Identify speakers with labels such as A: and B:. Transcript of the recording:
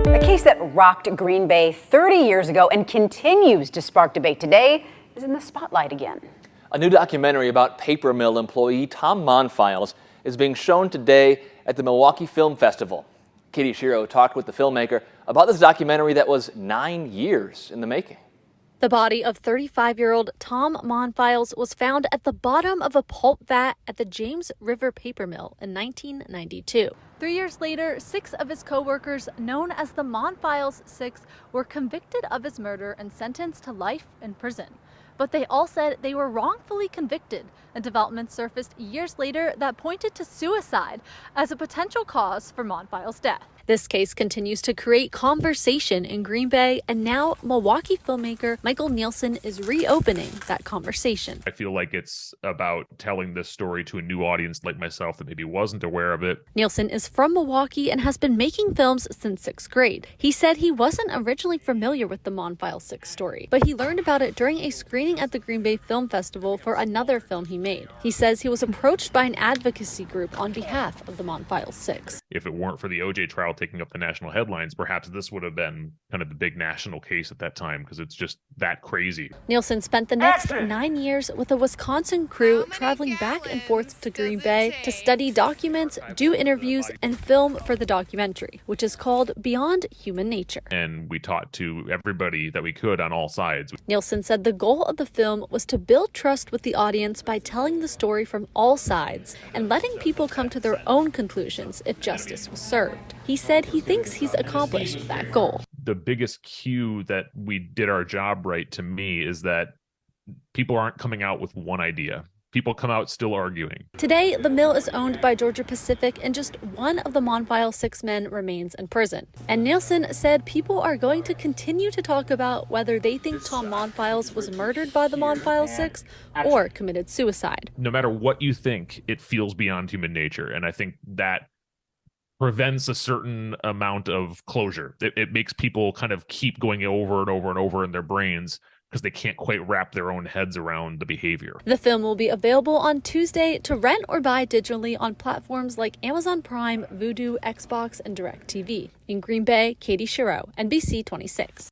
A: A case that rocked Green Bay 30 years ago and continues to spark debate today is in the spotlight again.
B: A new documentary about paper mill employee Tom Monfils is being shown today at the Milwaukee Film Festival. Katie Shiro talked with the filmmaker about this documentary that was 9 years in the making.
C: The body of 35-year-old Tom Monfils was found at the bottom of a pulp vat at the James River paper mill in 1992. 3 years later, 6 of his co-workers, known as the Monfils Six, were convicted of his murder and sentenced to life in prison. But they all said they were wrongfully convicted. A development surfaced years later that pointed to suicide as a potential cause for Monfils' death. This case continues to create conversation in Green Bay, and now Milwaukee filmmaker Michael Neelsen is reopening that conversation.
D: I feel like it's about telling this story to a new audience like myself that maybe wasn't aware of it.
C: Neelsen is from Milwaukee and has been making films since 6th grade. He said he wasn't originally familiar with the Monfils Six story, but he learned about it during a screening at the Green Bay Film Festival for another film he made. He says he was approached by an advocacy group on behalf of the Monfils Six.
D: If it weren't for the OJ trial taking up the national headlines, perhaps this would have been kind of the big national case at that time, because it's just that crazy.
C: Neelsen spent the next 9 years with a Wisconsin crew traveling back and forth to Green Bay to study documents, do interviews, and film for the documentary, which is called Beyond Human Nature.
D: And we talked to everybody that we could on all sides.
C: Neelsen said the goal of the film was to build trust with the audience by telling the story from all sides and letting people come to their own conclusions if justice was served. He said he thinks he's accomplished that goal.
D: The biggest cue that we did our job right, to me, is that people aren't coming out with one idea. People come out still arguing. Today,
C: the mill is owned by Georgia Pacific, and just one of the Monfils Six men remains in prison. And Neelsen said people are going to continue to talk about whether they think Tom Monfils was murdered by the Monfils Six or committed suicide.
D: No matter what you think, it feels beyond human nature. And I think that prevents a certain amount of closure. It makes people kind of keep going over and over and over in their brains because they can't quite wrap their own heads around the behavior.
C: The film will be available on Tuesday to rent or buy digitally on platforms like Amazon Prime, Vudu, Xbox, and DirecTV. In Green Bay, Katie Shiro, NBC 26.